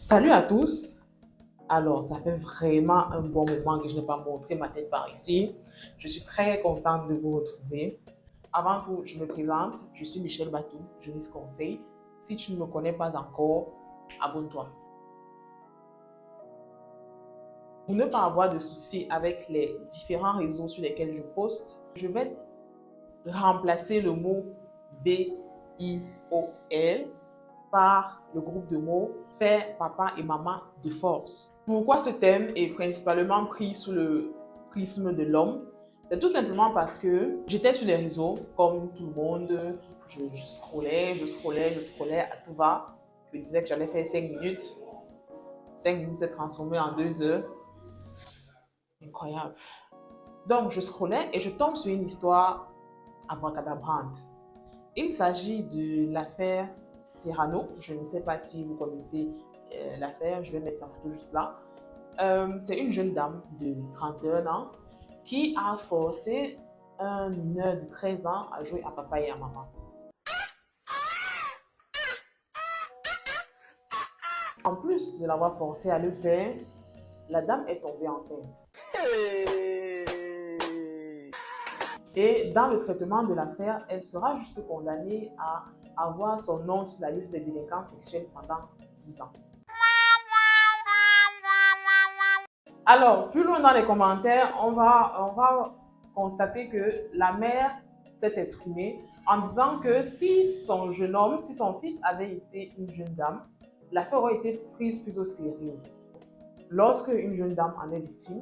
Salut à tous. Alors, ça fait vraiment un bon moment que je n'ai pas montré ma tête par ici. Je suis très contente de vous retrouver. Avant tout, je me présente. Je suis Michel Batou, juriste conseil. Si tu ne me connais pas encore, abonne-toi. Pour ne pas avoir de soucis avec les différents réseaux sur lesquels je poste, je vais remplacer le mot B-I-O-L par le groupe de mots père, papa et maman de force. Pourquoi ce thème est principalement pris sous le prisme de l'homme? C'est tout simplement parce que j'étais sur les réseaux, comme tout le monde, je scrollais à tout va. Je disais que j'allais faire 5 minutes. 5 minutes s'est transformé en 2 heures. Incroyable. Donc, je scrollais et je tombe sur une histoire abracadabrante. Il s'agit de l'affaire Cyrano. Je ne sais pas si vous connaissez l'affaire, je vais mettre sa photo juste là. C'est une jeune dame de 31 ans qui a forcé un mineur de 13 ans à jouer à papa et à maman. En plus de l'avoir forcé à le faire, la dame est tombée enceinte. Et dans le traitement de l'affaire, elle sera juste condamnée à avoir son nom sur la liste des délinquants sexuels pendant 10 ans. Alors, plus loin dans les commentaires, on va constater que la mère s'est exprimée en disant que si son jeune homme, si son fils avait été une jeune dame, l'affaire aurait été prise plus au sérieux. Lorsque une jeune dame en est victime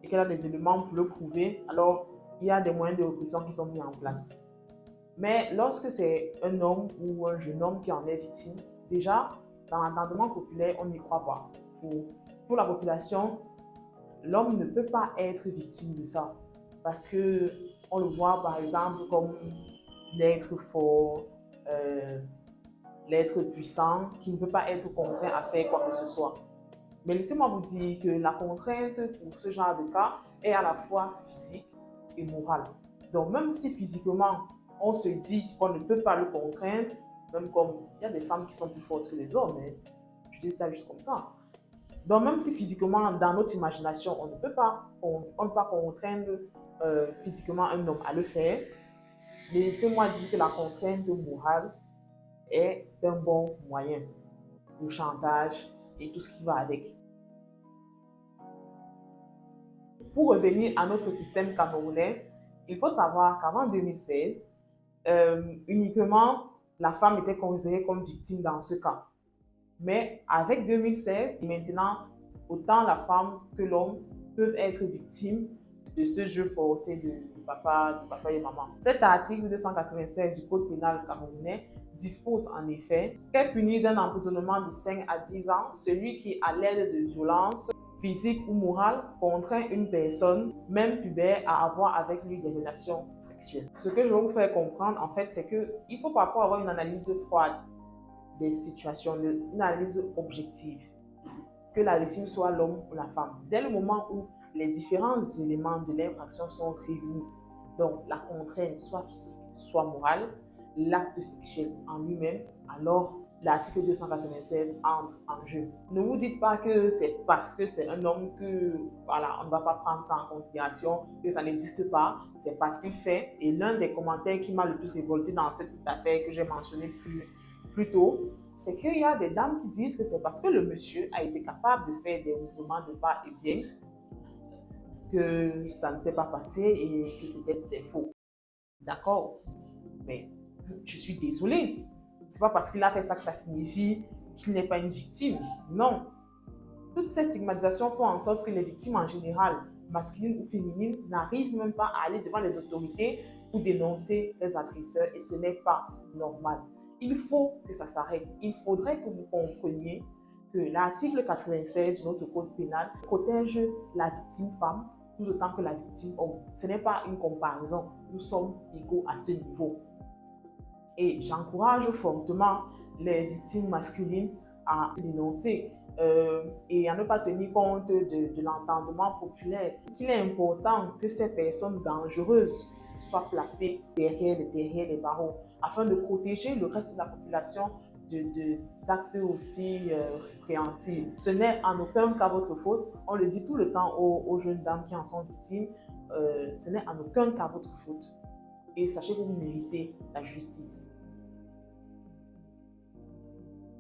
et qu'elle a des éléments pour le prouver, alors il y a des moyens de répression qui sont mis en place. Mais lorsque c'est un homme ou un jeune homme qui en est victime, déjà, dans l'entendement populaire, on n'y croit pas. Pour la population, l'homme ne peut pas être victime de ça. Parce qu'on le voit par exemple comme l'être fort, l'être puissant, qui ne peut pas être contraint à faire quoi que ce soit. Mais laissez-moi vous dire que la contrainte pour ce genre de cas est à la fois physique et morale. Donc même si physiquement, on se dit qu'on ne peut pas le contraindre, même comme il y a des femmes qui sont plus fortes que les hommes, hein, je dis ça juste comme ça. Donc même si physiquement, dans notre imagination, on ne peut pas contraindre physiquement un homme à le faire, laissez-moi dire que la contrainte morale est un bon moyen. Le chantage et tout ce qui va avec. Pour revenir à notre système camerounais, il faut savoir qu'avant 2016, uniquement la femme était considérée comme victime dans ce cas. Mais avec 2016, maintenant, autant la femme que l'homme peuvent être victimes de ce jeu forcé de papa et maman. Cet article 296 du Code pénal camerounais dispose en effet qu'est puni d'un emprisonnement de 5 à 10 ans celui qui, à l'aide de violences physiques ou morales, contraint une personne, même pubère, à avoir avec lui des relations sexuelles. Ce que je vais vous faire comprendre, en fait, c'est qu'il faut parfois avoir une analyse froide des situations, une analyse objective, que la victime soit l'homme ou la femme. Dès le moment où les différents éléments de l'infraction sont réunis, donc la contrainte soit physique, soit morale, l'acte sexuel en lui-même, alors l'article 296 entre en jeu. Ne vous dites pas que c'est parce que c'est un homme que voilà, on ne va pas prendre ça en considération, que ça n'existe pas, c'est parce qu'il fait. Et l'un des commentaires qui m'a le plus révolté dans cette affaire que j'ai mentionné plus tôt, c'est qu'il y a des dames qui disent que c'est parce que le monsieur a été capable de faire des mouvements de va-et-vient que ça ne s'est pas passé et que peut-être c'est faux. D'accord, mais je suis désolée. C'est pas parce qu'il a fait ça que ça signifie qu'il n'est pas une victime. Non. Toutes ces stigmatisations font en sorte que les victimes en général, masculines ou féminines, n'arrivent même pas à aller devant les autorités pour dénoncer les agresseurs et ce n'est pas normal. Il faut que ça s'arrête. Il faudrait que vous compreniez que l'article 96 de notre code pénal protège la victime femme tout autant que la victime homme. Ce n'est pas une comparaison. Nous sommes égaux à ce niveau. Et j'encourage fortement les victimes masculines à dénoncer et à ne pas tenir compte de l'entendement populaire. Il est important que ces personnes dangereuses soient placées derrière les barreaux afin de protéger le reste de la population d'actes aussi répréhensibles. Ce n'est en aucun cas votre faute. On le dit tout le temps aux jeunes dames qui en sont victimes. Ce n'est en aucun cas votre faute. Et sachez que vous méritez la justice.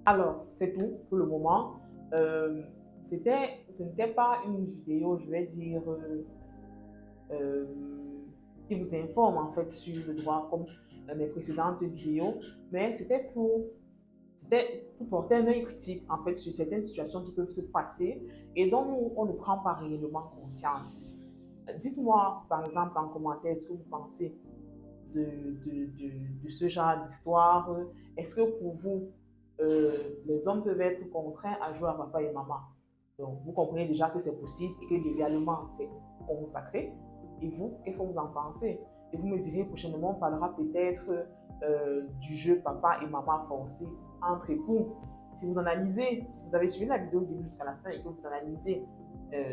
Alors, c'est tout pour le moment. Ce n'était pas une vidéo, je vais dire, euh, qui vous informe en fait sur le droit comme mes précédentes vidéos, mais c'était pour porter un œil critique en fait sur certaines situations qui peuvent se passer et dont on ne prend pas réellement conscience. Dites-moi par exemple en commentaire ce que vous pensez de ce genre d'histoire. Est-ce que pour vous, les hommes peuvent être contraints à jouer à papa et maman? Donc, vous comprenez déjà que c'est possible et que légalement, c'est consacré. Et vous, qu'est-ce que vous en pensez? Et vous me direz prochainement, on parlera peut-être du jeu papa et maman forcé entre époux. Si vous analysez, si vous avez suivi la vidéo du début jusqu'à la fin et que vous analysez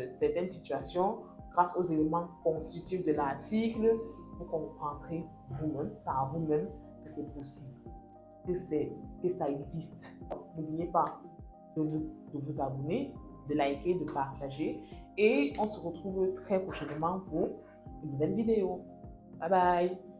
certaines situations grâce aux éléments constitutifs de l'article, vous comprendrez vous-même, par vous-même, que c'est possible, que ça existe. N'oubliez pas de vous abonner, de liker, de partager et on se retrouve très prochainement pour une nouvelle vidéo. Bye bye!